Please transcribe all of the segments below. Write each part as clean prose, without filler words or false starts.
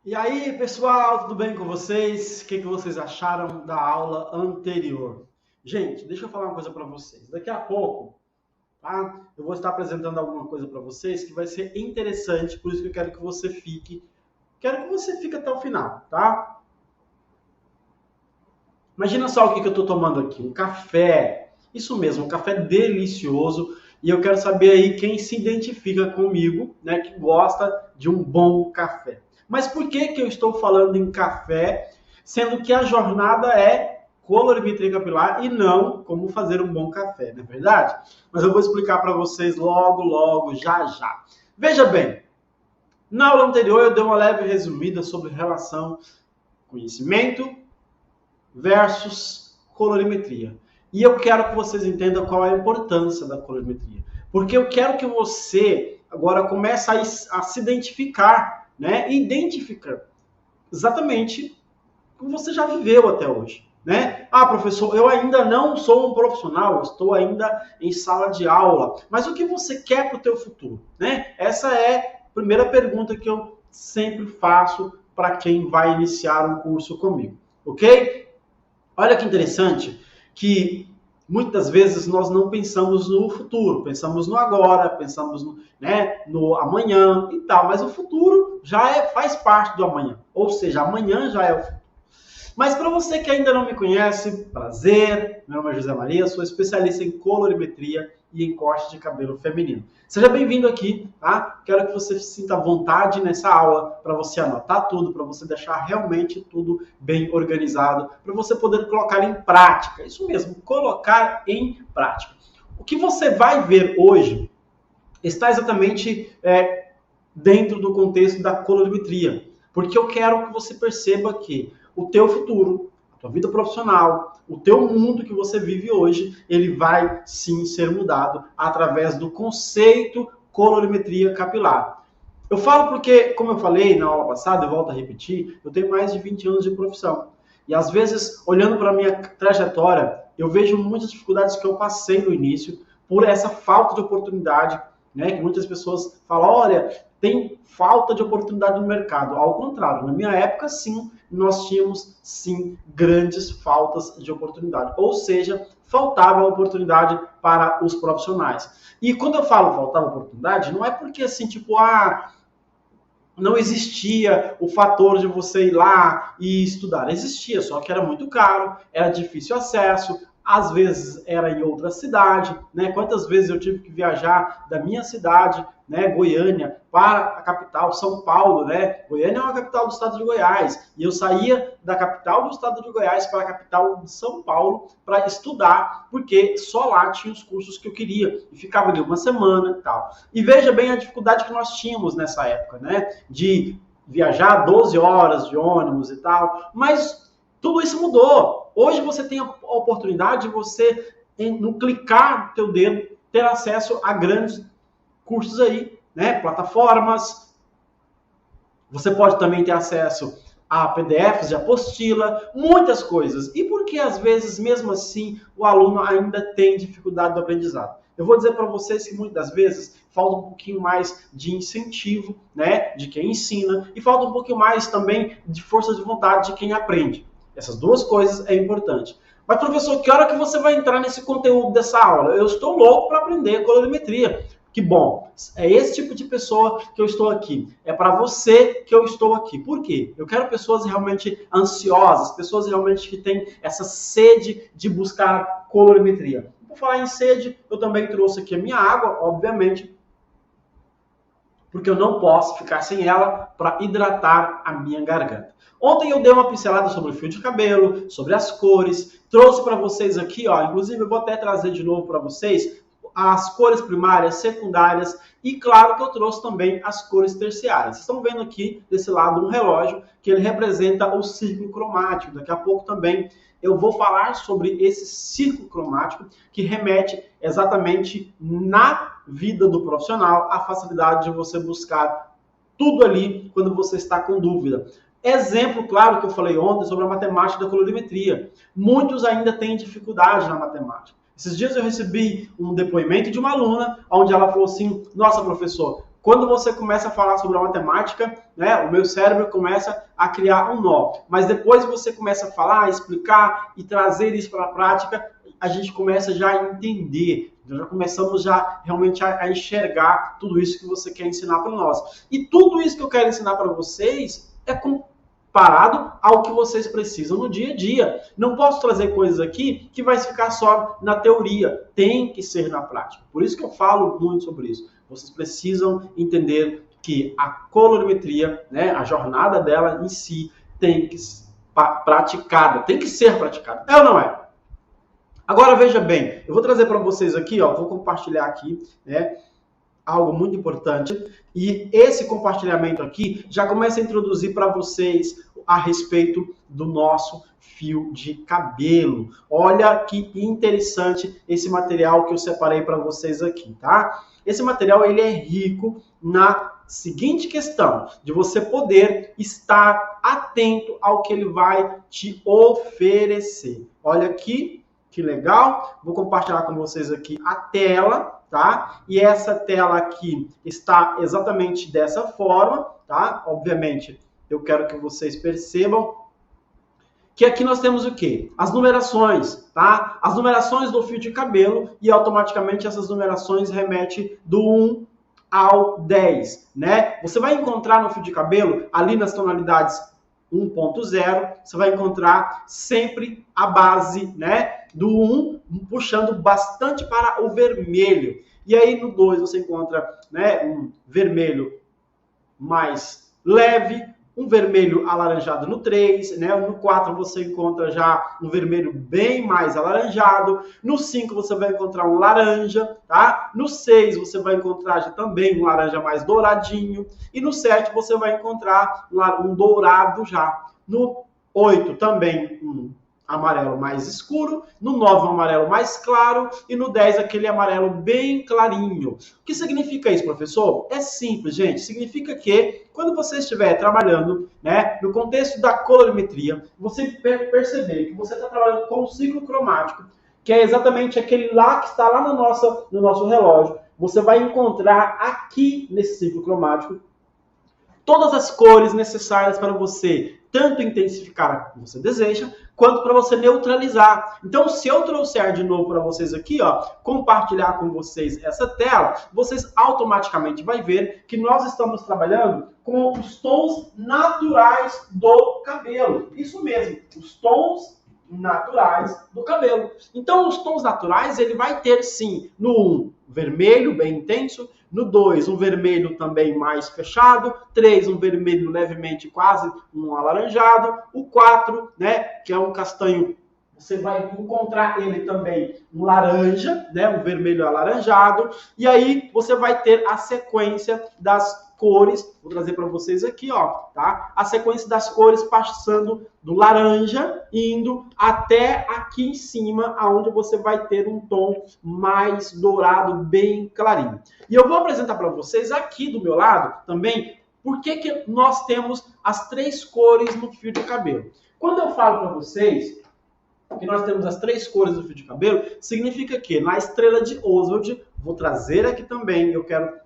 E aí, pessoal, tudo bem com vocês? O que vocês acharam da aula anterior? Gente, deixa eu falar uma coisa para vocês. Daqui a pouco, tá? Eu vou estar apresentando alguma coisa para vocês que vai ser interessante, por isso que eu quero que você fique. Quero que você fique até o final, tá? Imagina só o que eu estou tomando aqui, um café. Isso mesmo, um café delicioso. E eu quero saber aí quem se identifica comigo, né, que gosta de um bom café. Mas por que eu estou falando em café, sendo que a jornada é colorimetria capilar e não como fazer um bom café, não é verdade? Mas eu vou explicar para vocês logo, já já. Veja bem, na aula anterior eu dei uma leve resumida sobre relação conhecimento versus colorimetria. E eu quero que vocês entendam qual é a importância da colorimetria. Porque eu quero que você agora comece a se identificar, né? Identificar exatamente o que você já viveu até hoje. Né? Ah, professor, eu ainda não sou um profissional, eu estou ainda em sala de aula. Mas o que você quer para o teu futuro? Né? Essa é a primeira pergunta que eu sempre faço para quem vai iniciar um curso comigo. Ok? Olha que interessante que muitas vezes nós não pensamos no futuro, pensamos no agora, pensamos no, né, no amanhã e tal, mas o futuro já faz parte do amanhã, ou seja, amanhã já é o futuro. Mas para você que ainda não me conhece, prazer, meu nome é José Maria, sou especialista em colorimetria e em corte de cabelo feminino. Seja bem-vindo aqui, tá? Quero que você se sinta à vontade nessa aula para você anotar tudo, para você deixar realmente tudo bem organizado, para você poder colocar em prática. Isso mesmo, colocar em prática. O que você vai ver hoje está exatamente dentro do contexto da colorimetria, porque eu quero que você perceba que o teu futuro, a tua vida profissional, o teu mundo que você vive hoje, ele vai sim ser mudado através do conceito colorimetria capilar. Eu falo porque, como eu falei na aula passada, eu volto a repetir, eu tenho mais de 20 anos de profissão. E às vezes, olhando para a minha trajetória, eu vejo muitas dificuldades que eu passei no início por essa falta de oportunidade, né? Que muitas pessoas falam, olha, tem falta de oportunidade no mercado. Ao contrário, na minha época, sim, nós tínhamos, sim, grandes faltas de oportunidade. Ou seja, faltava oportunidade para os profissionais. E quando eu falo faltava oportunidade, não é porque, assim, tipo, não existia o fator de você ir lá e estudar. Existia, só que era muito caro, era difícil acesso, às vezes era em outra cidade, né? Quantas vezes eu tive que viajar da minha cidade, né, Goiânia, para a capital, São Paulo, né? Goiânia é uma capital do estado de Goiás, e eu saía da capital do estado de Goiás para a capital de São Paulo para estudar, porque só lá tinha os cursos que eu queria, e ficava ali uma semana e tal. E veja bem a dificuldade que nós tínhamos nessa época, né? De viajar 12 horas de ônibus e tal, mas tudo isso mudou. Hoje você tem a oportunidade de você, no clicar do teu dedo, ter acesso a grandes cursos aí, né? Plataformas. Você pode também ter acesso a PDFs de apostila, muitas coisas. E por que às vezes, mesmo assim, o aluno ainda tem dificuldade do aprendizado? Eu vou dizer para vocês que muitas vezes falta um pouquinho mais de incentivo, né, de quem ensina, e falta um pouquinho mais também de força de vontade de quem aprende. Essas duas coisas é importante. Mas, professor, que hora que você vai entrar nesse conteúdo dessa aula? Eu estou louco para aprender colorimetria. Que bom, é esse tipo de pessoa que eu estou aqui. É para você que eu estou aqui. Por quê? Eu quero pessoas realmente ansiosas, pessoas realmente que têm essa sede de buscar colorimetria. Por falar em sede, eu também trouxe aqui a minha água, obviamente, porque eu não posso ficar sem ela para hidratar a minha garganta. Ontem eu dei uma pincelada sobre o fio de cabelo, sobre as cores, trouxe para vocês aqui, ó, inclusive eu vou até trazer de novo para vocês as cores primárias, secundárias e claro que eu trouxe também as cores terciárias. Vocês estão vendo aqui desse lado um relógio que ele representa o círculo cromático. Daqui a pouco também eu vou falar sobre esse círculo cromático que remete exatamente na vida do profissional a facilidade de você buscar tudo ali quando você está com dúvida. Exemplo claro que eu falei ontem sobre a matemática da colorimetria. Muitos ainda têm dificuldade na matemática. Esses dias eu recebi um depoimento de uma aluna, onde ela falou assim, nossa, professor, Quando você começa a falar sobre a matemática, né, o meu cérebro começa a criar um nó. Mas depois você começa a falar, explicar e trazer isso para a prática, a gente começa já a entender. Nós já começamos já realmente a enxergar tudo isso que você quer ensinar para nós. E tudo isso que eu quero ensinar para vocês é comparado ao que vocês precisam no dia a dia. Não posso trazer coisas aqui que vai ficar só na teoria. Tem que ser na prática. Por isso que eu falo muito sobre isso. Vocês precisam entender que a colorimetria, né, a jornada dela em si, tem que ser praticada. Tem que ser praticada. É ou não é? Agora veja bem, eu vou trazer para vocês aqui, ó, vou compartilhar aqui, né, algo muito importante. E esse compartilhamento aqui já começa a introduzir para vocês a respeito do nosso fio de cabelo. Olha que interessante esse material que eu separei para vocês aqui, tá? Esse material ele é rico na seguinte questão, de você poder estar atento ao que ele vai te oferecer. Olha aqui, que legal. Vou compartilhar com vocês aqui a tela, tá? E essa tela aqui está exatamente dessa forma, tá? Obviamente, eu quero que vocês percebam que aqui nós temos o quê? As numerações, tá? As numerações do fio de cabelo e automaticamente essas numerações remetem do 1 ao 10, né? Você vai encontrar no fio de cabelo, ali nas tonalidades 1.0, você vai encontrar sempre a base, né, do 1, puxando bastante para o vermelho. E aí no 2 você encontra, né, um vermelho mais leve, um vermelho alaranjado no 3, né? No 4 você encontra já um vermelho bem mais alaranjado, no 5 você vai encontrar um laranja, tá? No 6 você vai encontrar já também um laranja mais douradinho, e no 7 você vai encontrar um dourado já. No 8 também um amarelo mais escuro, no 9 um amarelo mais claro e no 10 aquele amarelo bem clarinho. O que significa isso, professor? É simples, gente. Significa que quando você estiver trabalhando, né, no contexto da colorimetria, você perceber que você está trabalhando com um ciclo cromático, que é exatamente aquele lá que está lá no nosso relógio, você vai encontrar aqui nesse ciclo cromático todas as cores necessárias para você tanto intensificar o que você deseja, quanto para você neutralizar. Então, se eu trouxer de novo para vocês aqui, ó, compartilhar com vocês essa tela, vocês automaticamente vão ver que nós estamos trabalhando com os tons naturais do cabelo. Isso mesmo, os tons naturais do cabelo. Então, os tons naturais, ele vai ter, sim, no 1, vermelho, bem intenso, no 2, um vermelho também mais fechado, 3, um vermelho levemente quase um alaranjado, o 4, né, que é um castanho, você vai encontrar ele também um laranja, né, um vermelho alaranjado, e aí você vai ter a sequência das cores, vou trazer para vocês aqui, ó, tá? A sequência das cores passando do laranja, indo até aqui em cima, aonde você vai ter um tom mais dourado, bem clarinho. E eu vou apresentar para vocês aqui do meu lado também, por que nós temos as 3 cores no fio de cabelo. Quando eu falo para vocês que nós temos as 3 cores do fio de cabelo, significa que na estrela de Oswald, vou trazer aqui também, eu quero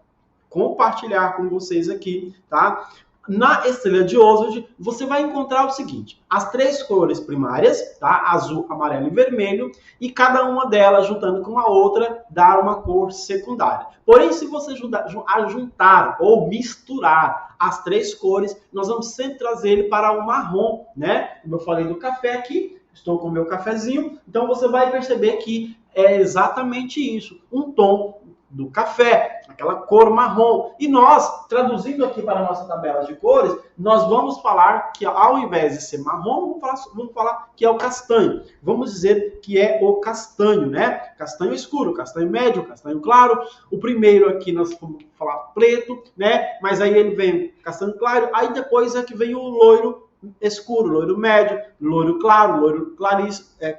compartilhar com vocês aqui, tá? Na estrela de Oswald, você vai encontrar o seguinte, as 3 cores primárias, tá? Azul, amarelo e vermelho, e cada uma delas, juntando com a outra, dá uma cor secundária. Porém, se você juntar ou misturar as 3 cores, nós vamos sempre trazer ele para o marrom, né? Como eu falei do café aqui, estou com o meu cafezinho, então você vai perceber que é exatamente isso, um tom do café, aquela cor marrom. E nós, traduzindo aqui para a nossa tabela de cores, nós vamos falar que ao invés de ser marrom, vamos falar que é o castanho. Vamos dizer que é o castanho, né? Castanho escuro, castanho médio, castanho claro. O primeiro aqui nós vamos falar preto, né? Mas aí ele vem castanho claro, aí depois é que vem o loiro escuro, loiro médio, loiro claro, loiro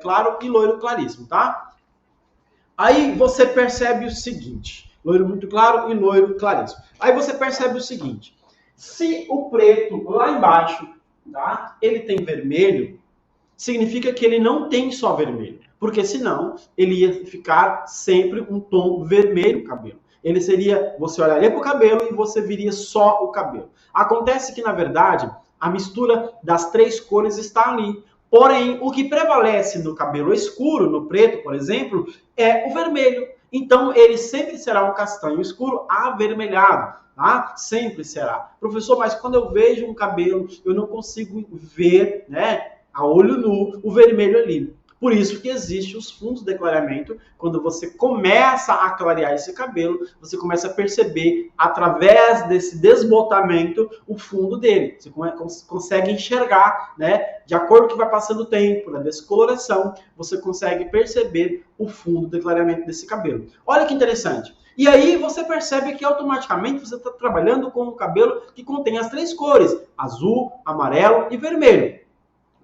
claro e loiro claríssimo, tá? Aí você percebe o seguinte, loiro muito claro e loiro claríssimo. Aí você percebe o seguinte, se o preto lá embaixo, tá, ele tem vermelho, significa que ele não tem só vermelho, porque senão ele ia ficar sempre um tom vermelho o cabelo. Ele seria, você olharia para o cabelo e você viria só o cabelo. Acontece que, na verdade, a mistura das três cores está ali. Porém, o que prevalece no cabelo escuro, no preto, por exemplo, é o vermelho. Então, ele sempre será um castanho escuro avermelhado, tá? Sempre será. Professor, mas quando eu vejo um cabelo, eu não consigo ver, né, a olho nu, o vermelho ali. Por isso que existem os fundos de clareamento. Quando você começa a clarear esse cabelo, você começa a perceber, através desse desbotamento, o fundo dele. Você consegue enxergar, né? De acordo com o que vai passando o tempo, na descoloração, você consegue perceber o fundo de clareamento desse cabelo. Olha que interessante. E aí você percebe que automaticamente você está trabalhando com um cabelo que contém as três cores: azul, amarelo e vermelho.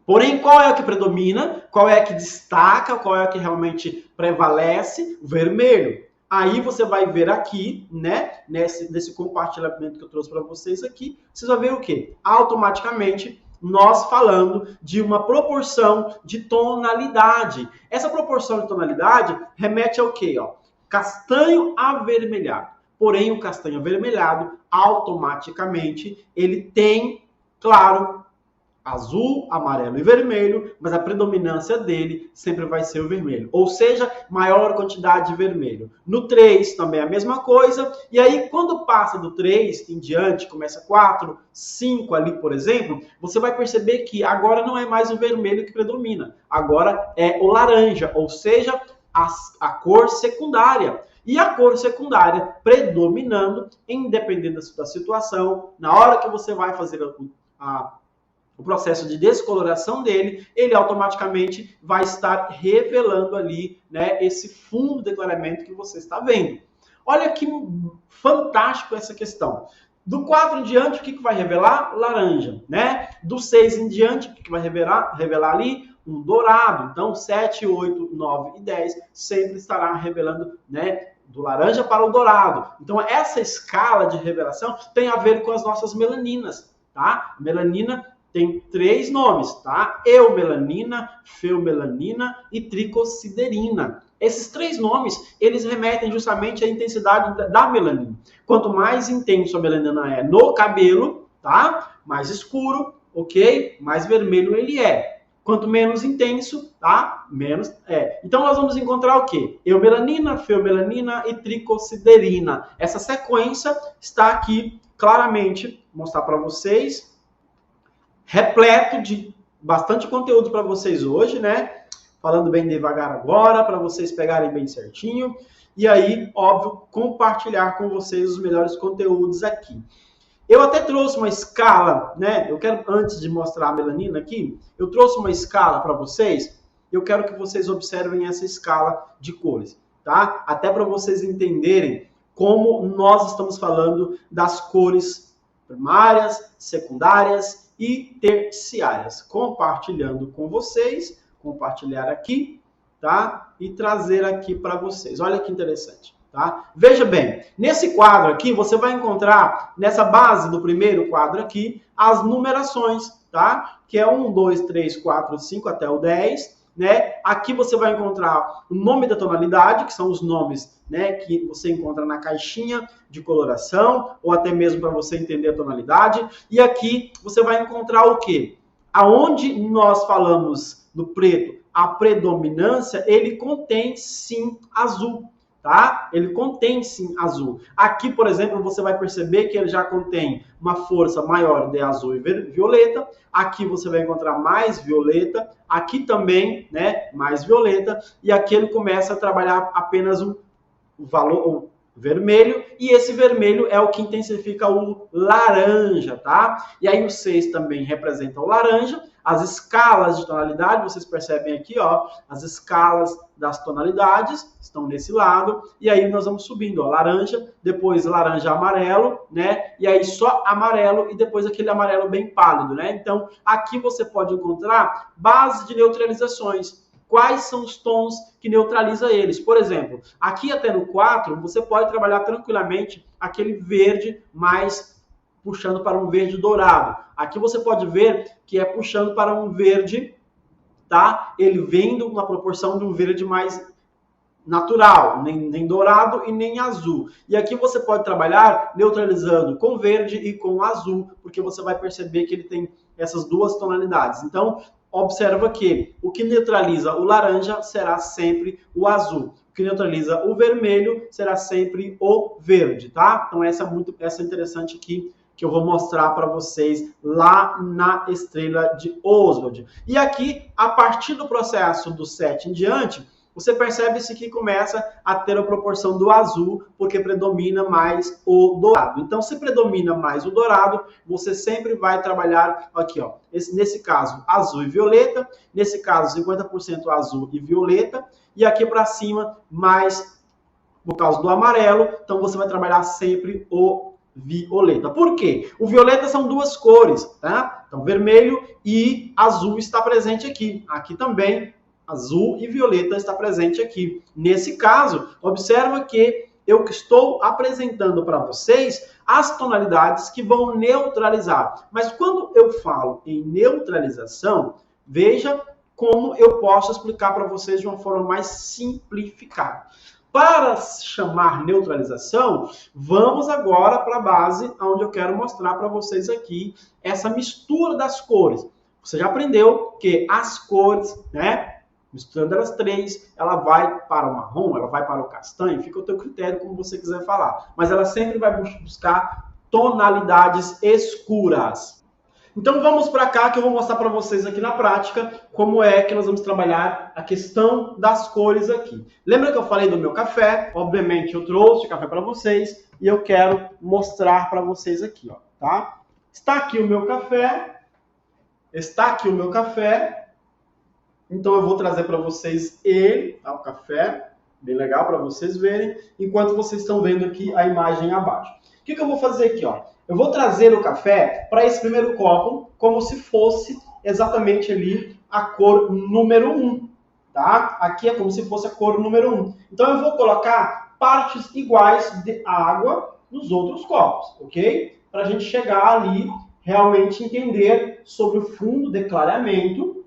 Porém, qual é a que predomina? Qual é a que destaca? Qual é a que realmente prevalece? O vermelho. Aí você vai ver aqui, né, nesse compartilhamento que eu trouxe para vocês aqui, vocês vão ver o quê? Automaticamente, nós falando de uma proporção de tonalidade. Essa proporção de tonalidade remete ao quê? Ó? Castanho avermelhado. Porém, o castanho avermelhado, automaticamente, ele tem, claro, azul, amarelo e vermelho, mas a predominância dele sempre vai ser o vermelho. Ou seja, maior quantidade de vermelho. No 3 também é a mesma coisa. E aí, quando passa do 3 em diante, começa 4, 5 ali, por exemplo, você vai perceber que agora não é mais o vermelho que predomina. Agora é o laranja, ou seja, a cor secundária. E a cor secundária predominando, independente da situação, na hora que você vai fazer o processo de descoloração dele, ele automaticamente vai estar revelando ali, né, esse fundo de clareamento que você está vendo. Olha que fantástico essa questão. Do 4 em diante, o que vai revelar? Laranja, né? Do 6 em diante, o que vai revelar ali? Um dourado. Então, 7, 8, 9 e 10 sempre estará revelando, né, do laranja para o dourado. Então, essa escala de revelação tem a ver com as nossas melaninas, tá? Melanina tem 3 nomes, tá? Eumelanina, feumelanina e tricosiderina. Esses 3 nomes, eles remetem justamente à intensidade da melanina. Quanto mais intenso a melanina é no cabelo, tá? Mais escuro, ok? Mais vermelho ele é. Quanto menos intenso, tá? Menos é. Então, nós vamos encontrar o quê? Eumelanina, feumelanina e tricosiderina. Essa sequência está aqui claramente, vou mostrar para vocês, repleto de bastante conteúdo para vocês hoje, né? Falando bem devagar agora, para vocês pegarem bem certinho. E aí, óbvio, compartilhar com vocês os melhores conteúdos aqui. Eu até trouxe uma escala, né? Eu quero, antes de mostrar a melanina aqui, eu trouxe uma escala para vocês. Eu quero que vocês observem essa escala de cores, tá? Até para vocês entenderem como nós estamos falando das cores primárias, secundárias e terciárias. Compartilhando com vocês, compartilhar aqui, tá? E trazer aqui para vocês. Olha que interessante, tá? Veja bem, nesse quadro aqui, você vai encontrar, nessa base do primeiro quadro aqui, as numerações, tá? Que é 1, 2, 3, 4, 5 até o 10, né? Aqui você vai encontrar o nome da tonalidade, que são os nomes, né, que você encontra na caixinha de coloração, ou até mesmo para você entender a tonalidade. E aqui você vai encontrar o quê? Aonde nós falamos no preto, a predominância, ele contém sim azul, tá? Ele contém sim azul. Aqui, por exemplo, você vai perceber que ele já contém uma força maior de azul e violeta. Aqui você vai encontrar mais violeta. Aqui também, né, mais violeta. E aqui ele começa a trabalhar apenas o valor vermelho. E esse vermelho é o que intensifica o laranja, tá? E aí o 6 também representa o laranja. As escalas de tonalidade, vocês percebem aqui, ó, as escalas das tonalidades estão nesse lado, e aí nós vamos subindo, ó, laranja, depois laranja amarelo, né, e aí só amarelo, e depois aquele amarelo bem pálido, né, então aqui você pode encontrar base de neutralizações, quais são os tons que neutraliza eles, por exemplo, aqui até no 4, você pode trabalhar tranquilamente aquele verde mais puxando para um verde dourado. Aqui você pode ver que é puxando para um verde, tá? Ele vem na proporção de um verde mais natural, nem dourado e nem azul. E aqui você pode trabalhar neutralizando com verde e com azul, porque você vai perceber que ele tem essas duas tonalidades. Então, observa que o que neutraliza o laranja será sempre o azul. O que neutraliza o vermelho será sempre o verde, tá? Então essa é interessante aqui que eu vou mostrar para vocês lá na estrela de Oswald. E aqui, a partir do processo do 7 em diante, você percebe-se que começa a ter a proporção do azul, porque predomina mais o dourado. Então, se predomina mais o dourado, você sempre vai trabalhar aqui, ó. Nesse caso, azul e violeta. Nesse caso, 50% azul e violeta. E aqui para cima, mais por causa do amarelo. Então, você vai trabalhar sempre o violeta. Por quê? O violeta são duas cores, tá? Então, vermelho e azul está presente aqui. Aqui também, azul e violeta está presente aqui. Nesse caso, observa que eu estou apresentando para vocês as tonalidades que vão neutralizar. Mas quando eu falo em neutralização, veja como eu posso explicar para vocês de uma forma mais simplificada. Para chamar neutralização, vamos agora para a base, onde eu quero mostrar para vocês aqui essa mistura das cores. Você já aprendeu que as cores, né? Misturando elas três, ela vai para o marrom, ela vai para o castanho, fica o teu critério como você quiser falar. Mas ela sempre vai buscar tonalidades escuras. Então vamos para cá que eu vou mostrar para vocês aqui na prática como é que nós vamos trabalhar a questão das cores aqui. Lembra que eu falei do meu café? Obviamente eu trouxe o café para vocês e eu quero mostrar para vocês aqui, ó, tá? Está aqui o meu café. Está aqui o meu café. Então eu vou trazer para vocês ele, tá? O café, bem legal para vocês verem, enquanto vocês estão vendo aqui a imagem abaixo. O que eu vou fazer aqui, ó? Eu vou trazer o café para esse primeiro copo, como se fosse exatamente ali a cor número 1, tá? Aqui é como se fosse a cor número 1. Então eu vou colocar partes iguais de água nos outros copos, ok? Para a gente chegar ali, realmente entender sobre o fundo de clareamento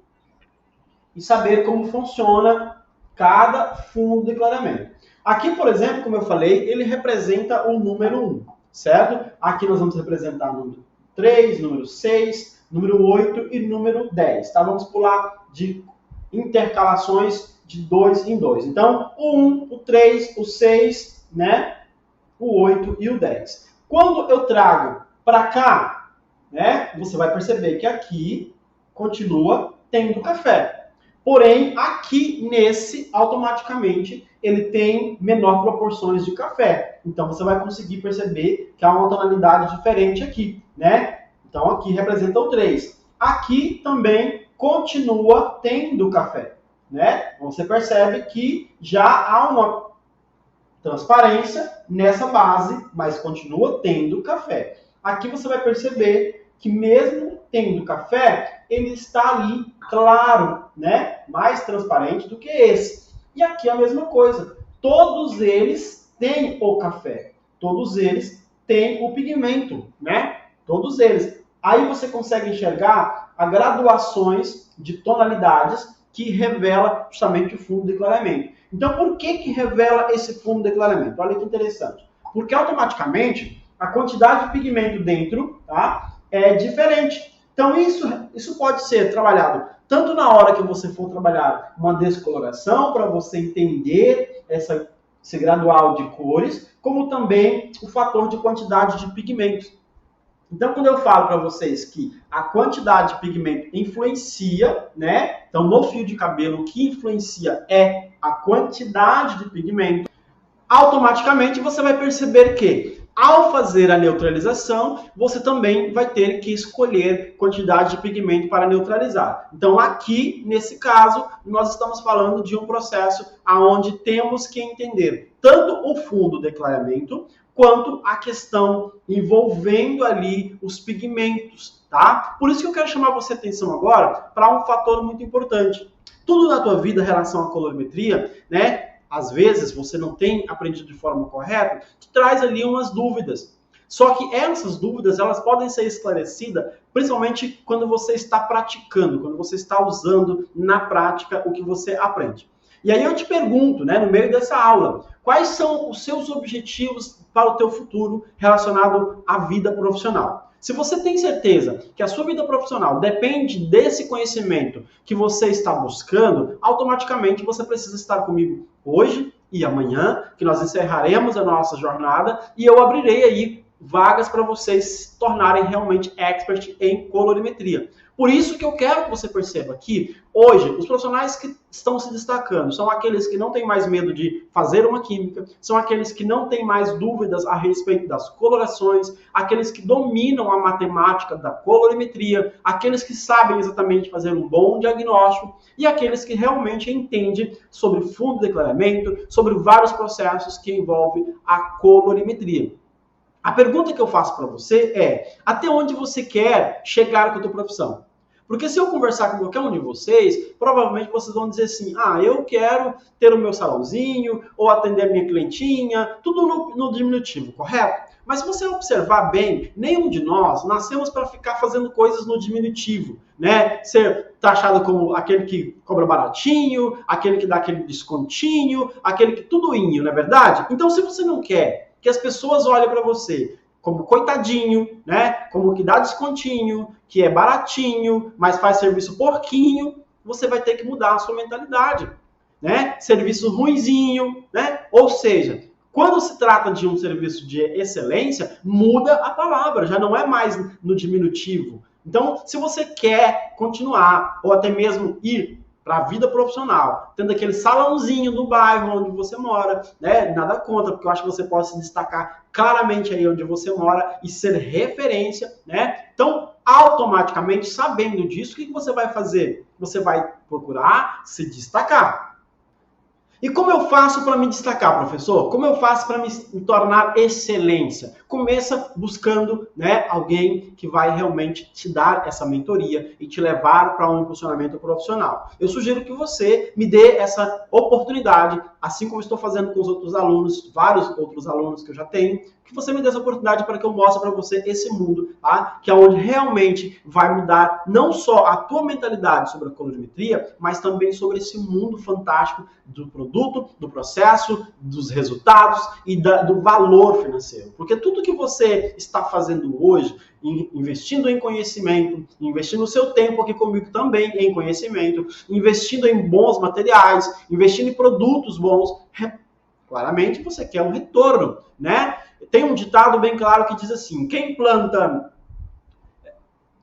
e saber como funciona cada fundo de clareamento. Aqui, por exemplo, como eu falei, ele representa o número 1, certo? Aqui nós vamos representar o número 3, número 6, número 8 e número 10, tá? Vamos pular de intercalações de 2 em 2. Então, o 1, o 3, o 6, né? O 8 e o 10. Quando eu trago para cá, né? Você vai perceber que aqui continua tendo café. Porém, aqui nesse, automaticamente, ele tem menor proporções de café. Então, você vai conseguir perceber que há uma tonalidade diferente aqui, né? Então, aqui representa o 3. Aqui também continua tendo café, né? Você percebe que já há uma transparência nessa base, mas continua tendo café. Aqui você vai perceber que mesmo tendo café, ele está ali claro, né? Mais transparente do que esse. E aqui a mesma coisa. Todos eles têm o café. Todos eles têm o pigmento, né? Todos eles. Aí você consegue enxergar as graduações de tonalidades que revela justamente o fundo de clareamento. Então, por que revela esse fundo de clareamento? Olha que interessante. Porque automaticamente a quantidade de pigmento dentro, tá, é diferente. Então, isso pode ser trabalhado tanto na hora que você for trabalhar uma descoloração, para você entender esse gradual de cores, como também o fator de quantidade de pigmento. Então, quando eu falo para vocês que a quantidade de pigmento influencia, né? Então, no fio de cabelo, o que influencia é a quantidade de pigmento. Automaticamente, você vai perceber que, ao fazer a neutralização, você também vai ter que escolher quantidade de pigmento para neutralizar. Então, aqui, nesse caso, nós estamos falando de um processo onde temos que entender tanto o fundo de clareamento, quanto a questão envolvendo ali os pigmentos, tá? Por isso que eu quero chamar você atenção agora para um fator muito importante. Tudo na tua vida em relação à colorimetria, né? Às vezes você não tem aprendido de forma correta, que traz ali umas dúvidas. Só que essas dúvidas, elas podem ser esclarecidas, principalmente quando você está praticando, quando você está usando na prática o que você aprende. E aí eu te pergunto, né, no meio dessa aula, quais são os seus objetivos para o teu futuro relacionado à vida profissional? Se você tem certeza que a sua vida profissional depende desse conhecimento que você está buscando, automaticamente você precisa estar comigo hoje e amanhã, que nós encerraremos a nossa jornada e eu abrirei aí vagas para vocês se tornarem realmente expert em colorimetria. Por isso que eu quero que você perceba que hoje os profissionais que estão se destacando são aqueles que não têm mais medo de fazer uma química, são aqueles que não têm mais dúvidas a respeito das colorações, aqueles que dominam a matemática da colorimetria, aqueles que sabem exatamente fazer um bom diagnóstico e aqueles que realmente entendem sobre fundo de declaramento, sobre vários processos que envolvem a colorimetria. A pergunta que eu faço para você é, até onde você quer chegar com a tua profissão? Porque se eu conversar com qualquer um de vocês, provavelmente vocês vão dizer assim, eu quero ter o meu salãozinho, ou atender a minha clientinha, tudo no diminutivo, correto? Mas se você observar bem, nenhum de nós nascemos para ficar fazendo coisas no diminutivo, né? Ser taxado como aquele que cobra baratinho, aquele que dá aquele descontinho, aquele que tudoinho, não é verdade? Então, se você não quer que as pessoas olhem para você como coitadinho, né? Como que dá descontinho, que é baratinho, mas faz serviço porquinho, você vai ter que mudar a sua mentalidade, né? Serviço ruinzinho, né? Ou seja, quando se trata de um serviço de excelência, muda a palavra, já não é mais no diminutivo. Então, se você quer continuar ou até mesmo ir para a vida profissional, tendo aquele salãozinho do bairro onde você mora, né? Nada contra, porque eu acho que você pode se destacar claramente aí onde você mora e ser referência, né? Então, automaticamente, sabendo disso, o que você vai fazer? Você vai procurar se destacar. E como eu faço para me destacar, professor? Como eu faço para me tornar excelência? Começa buscando, né, alguém que vai realmente te dar essa mentoria e te levar para um impulsionamento profissional. Eu sugiro que você me dê essa oportunidade, assim como estou fazendo com os outros alunos, vários outros alunos que eu já tenho, que você me dê essa oportunidade para que eu mostre para você esse mundo, tá? Que é onde realmente vai mudar não só a tua mentalidade sobre a colorimetria, mas também sobre esse mundo fantástico do produto, do processo, dos resultados e do valor financeiro. Porque tudo que você está fazendo hoje, investindo em conhecimento, investindo o seu tempo aqui comigo também em conhecimento, investindo em bons materiais, investindo em produtos bons, claramente você quer um retorno, né? Tem um ditado bem claro que diz assim, quem planta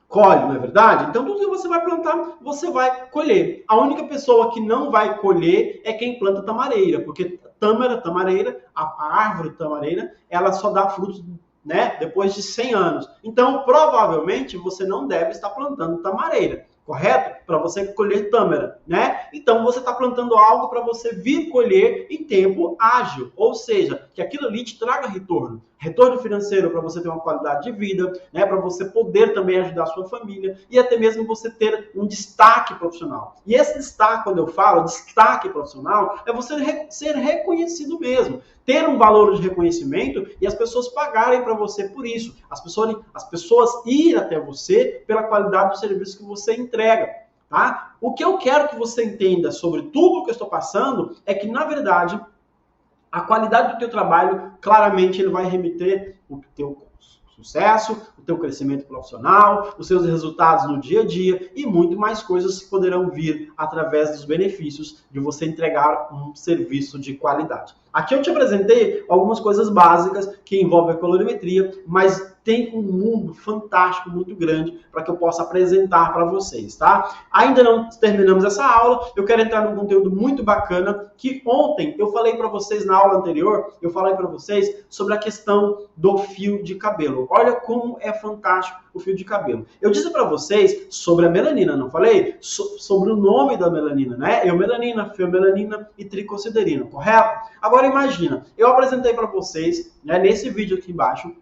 colhe, não é verdade? Então tudo que você vai plantar, você vai colher. A única pessoa que não vai colher é quem planta tamareira, porque tamareira, a árvore tamareira, ela só dá frutos, né, depois de 100 anos. Então, provavelmente, você não deve estar plantando tamareira, correto? Para você colher tâmara, né? Então, você está plantando algo para você vir colher em tempo ágil, ou seja, que aquilo ali te traga retorno. Retorno financeiro para você ter uma qualidade de vida, né? Para você poder também ajudar a sua família e até mesmo você ter um destaque profissional. E esse destaque, quando eu falo destaque profissional, é você ser reconhecido mesmo. Ter um valor de reconhecimento e as pessoas pagarem para você por isso. As pessoas ir até você pela qualidade do serviço que você entrega. Tá? O que eu quero que você entenda sobre tudo o que eu estou passando é que, na verdade, a qualidade do teu trabalho, claramente, ele vai remeter o teu sucesso, o teu crescimento profissional, os seus resultados no dia a dia e muito mais coisas que poderão vir através dos benefícios de você entregar um serviço de qualidade. Aqui eu te apresentei algumas coisas básicas que envolvem a colorimetria, mas tem um mundo fantástico, muito grande, para que eu possa apresentar para vocês, tá? Ainda não terminamos essa aula, eu quero entrar num conteúdo muito bacana, que ontem eu falei para vocês, na aula anterior, eu falei para vocês sobre a questão do fio de cabelo. Olha como é fantástico o fio de cabelo. Eu disse para vocês sobre a melanina, não falei? Sobre o nome da melanina, né? Eumelanina, feomelanina e tricosiderina, correto? Agora imagina, eu apresentei para vocês, né, nesse vídeo aqui embaixo,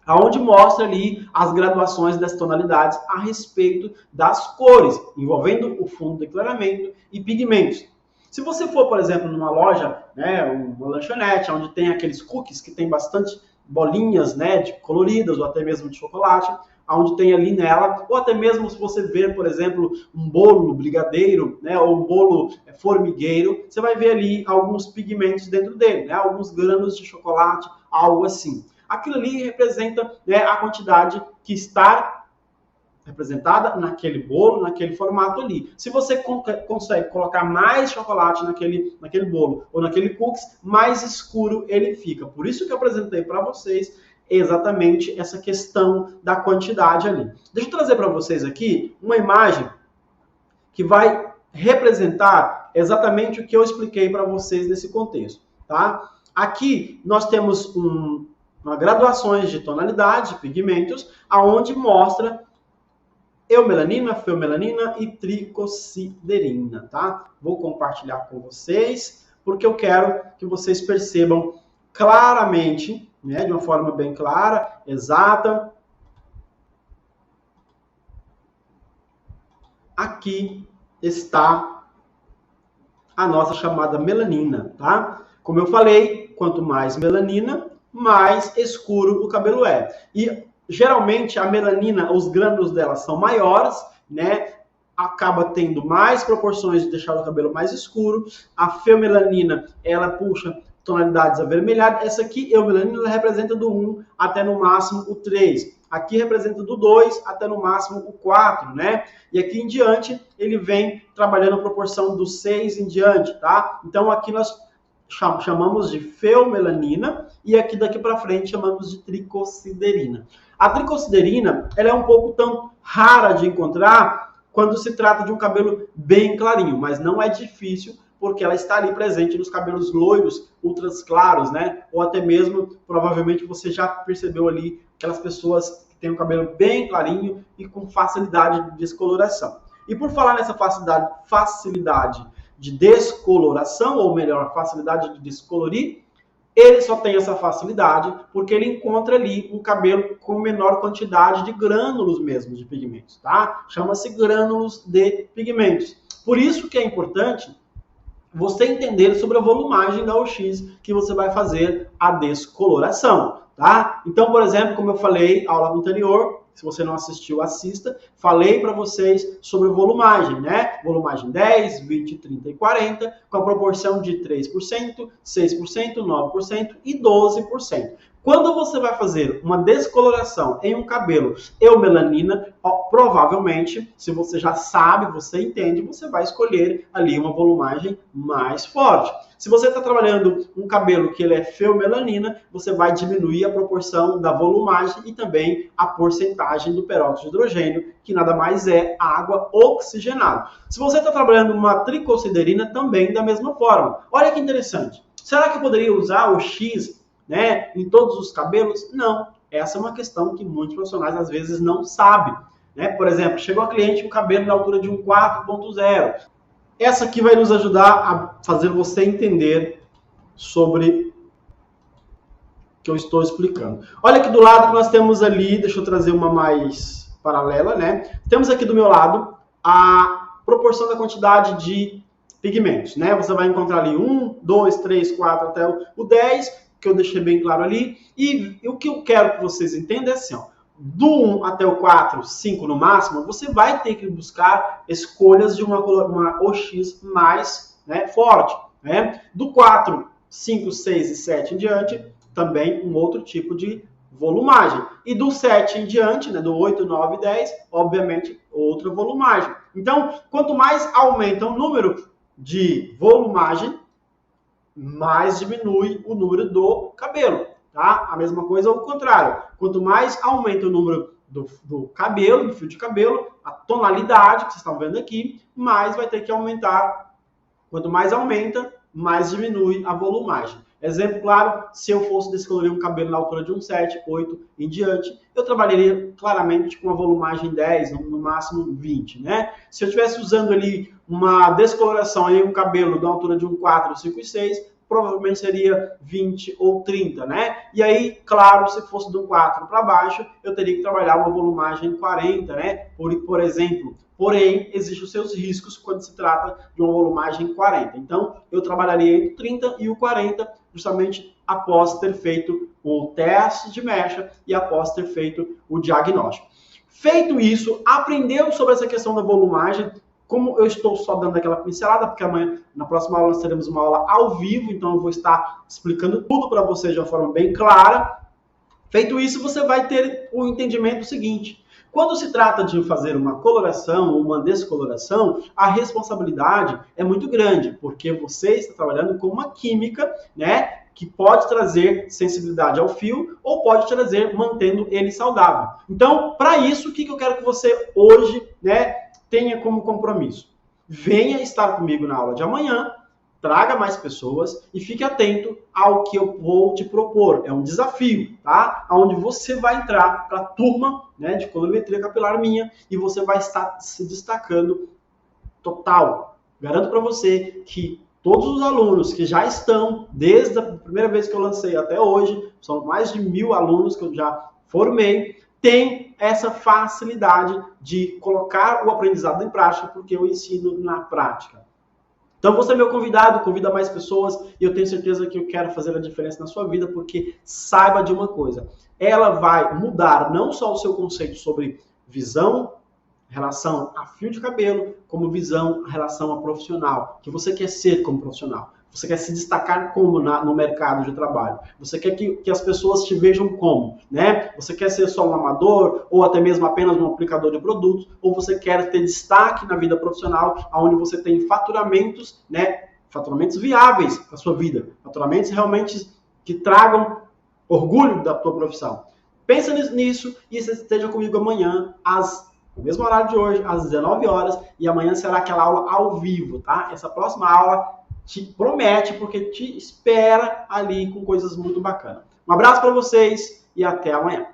onde mostra ali as graduações das tonalidades a respeito das cores, envolvendo o fundo de clareamento e pigmentos. Se você for, por exemplo, numa loja, né, uma lanchonete, onde tem aqueles cookies que tem bastante bolinhas, né, coloridas ou até mesmo de chocolate, onde tem ali nela, ou até mesmo se você ver, por exemplo, um bolo brigadeiro, né, ou um bolo formigueiro, você vai ver ali alguns pigmentos dentro dele, né, alguns grãos de chocolate, algo assim. Aquilo ali representa, né, a quantidade que está representada naquele bolo, naquele formato ali. Se você consegue colocar mais chocolate naquele bolo ou naquele cookies, mais escuro ele fica. Por isso que eu apresentei para vocês exatamente essa questão da quantidade ali. Deixa eu trazer para vocês aqui uma imagem que vai representar exatamente o que eu expliquei para vocês nesse contexto, tá? Aqui nós temos uma graduações de tonalidade, de pigmentos, aonde mostra eumelanina, feomelanina e tricosiderina, tá? Vou compartilhar com vocês, porque eu quero que vocês percebam claramente, né, de uma forma bem clara, exata. Aqui está a nossa chamada melanina, tá? Como eu falei, quanto mais melanina, mais escuro o cabelo é. E geralmente a melanina, os grânulos dela são maiores, né? Acaba tendo mais proporções de deixar o cabelo mais escuro. A feomelanina, ela puxa tonalidades avermelhadas. Essa aqui, eumelanina, ela representa do 1 até no máximo o 3. Aqui representa do 2 até no máximo o 4, né? E aqui em diante, ele vem trabalhando a proporção do 6 em diante, tá? Então aqui nós chamamos de feomelanina e aqui daqui para frente chamamos de tricosiderina. A tricosiderina, ela é um pouco tão rara de encontrar quando se trata de um cabelo bem clarinho, mas não é difícil porque ela está ali presente nos cabelos loiros, ultras claros, né? Ou até mesmo, provavelmente você já percebeu ali aquelas pessoas que têm o cabelo bem clarinho e com facilidade de descoloração. E por falar nessa facilidade de descoloração, ou melhor, facilidade de descolorir, ele só tem essa facilidade porque ele encontra ali um cabelo com menor quantidade de grânulos mesmo de pigmentos, tá? Chama-se grânulos de pigmentos. Por isso que é importante você entender sobre a volumagem da OX que você vai fazer a descoloração, tá? Então, por exemplo, como eu falei na aula anterior, se você não assistiu, assista. Falei para vocês sobre volumagem, né? Volumagem 10, 20, 30 e 40, com a proporção de 3%, 6%, 9% e 12%. Quando você vai fazer uma descoloração em um cabelo eumelanina, provavelmente, se você já sabe, você entende, você vai escolher ali uma volumagem mais forte. Se você está trabalhando um cabelo que ele é feomelanina, você vai diminuir a proporção da volumagem e também a porcentagem do peróxido de hidrogênio, que nada mais é água oxigenada. Se você está trabalhando uma tricosiderina, também da mesma forma. Olha que interessante. Será que eu poderia usar o X, né, em todos os cabelos? Não. Essa é uma questão que muitos profissionais às vezes não sabem. Né? Por exemplo, chegou a cliente com cabelo na altura de um 4.0. Essa aqui vai nos ajudar a fazer você entender sobre o que eu estou explicando. Olha aqui do lado que nós temos ali, deixa eu trazer uma mais paralela, né? Temos aqui do meu lado a proporção da quantidade de pigmentos, né? Você vai encontrar ali 1, 2, 3, 4 até o 10, que eu deixei bem claro ali. E o que eu quero que vocês entendam é assim, ó. Do 1 até o 4, 5 no máximo, você vai ter que buscar escolhas de uma OX mais, né, forte. Né? Do 4, 5, 6 e 7 em diante, também um outro tipo de volumagem. E do 7 em diante, né, do 8, 9 e 10, obviamente, outra volumagem. Então, quanto mais aumenta o número de volumagem, mais diminui o número do cabelo. Tá? A mesma coisa ao contrário. Quanto mais aumenta o número do cabelo, do fio de cabelo, a tonalidade que vocês estão vendo aqui, mais vai ter que aumentar. Quanto mais aumenta, mais diminui a volumagem. Exemplo claro, se eu fosse descolorir um cabelo na altura de um 7, 8 em diante, eu trabalharia claramente com uma volumagem 10, no máximo 20, né? Se eu estivesse usando ali uma descoloração em um cabelo na altura de um 4, 5 e 6, provavelmente seria 20 ou 30, né? E aí, claro, se fosse do 4 para baixo, eu teria que trabalhar uma volumagem 40, né? Por exemplo. Porém, existem os seus riscos quando se trata de uma volumagem 40. Então, eu trabalharia entre o 30 e o 40, justamente após ter feito o teste de mecha e após ter feito o diagnóstico. Feito isso, aprendeu sobre essa questão da volumagem. Como eu estou só dando aquela pincelada, porque amanhã, na próxima aula, nós teremos uma aula ao vivo, então eu vou estar explicando tudo para vocês de uma forma bem clara. Feito isso, você vai ter o entendimento seguinte: quando se trata de fazer uma coloração ou uma descoloração, a responsabilidade é muito grande, porque você está trabalhando com uma química, né, que pode trazer sensibilidade ao fio ou pode trazer mantendo ele saudável. Então, para isso, o que eu quero que você hoje, né, tenha como compromisso? Venha estar comigo na aula de amanhã, traga mais pessoas e fique atento ao que eu vou te propor. É um desafio, tá? Onde você vai entrar para a turma, né, de colorimetria capilar minha e você vai estar se destacando total. Garanto para você que todos os alunos que já estão, desde a primeira vez que eu lancei até hoje, são mais de 1000 alunos que eu já formei, tem essa facilidade de colocar o aprendizado em prática, porque eu ensino na prática. Então você é meu convidado, convida mais pessoas e eu tenho certeza que eu quero fazer a diferença na sua vida, porque saiba de uma coisa, ela vai mudar não só o seu conceito sobre visão, relação a fio de cabelo, como visão, relação a profissional, que você quer ser como profissional. Você quer se destacar como no mercado de trabalho. Você quer que as pessoas te vejam como, né? Você quer ser só um amador, ou até mesmo apenas um aplicador de produtos, ou você quer ter destaque na vida profissional, onde você tem faturamentos, né? Faturamentos viáveis para a sua vida. Faturamentos realmente que tragam orgulho da tua profissão. Pensa nisso e você esteja comigo amanhã, no mesmo horário de hoje, às 19 horas, e amanhã será aquela aula ao vivo, tá? Essa próxima aula te promete, porque te espera ali com coisas muito bacanas. Um abraço para vocês e até amanhã.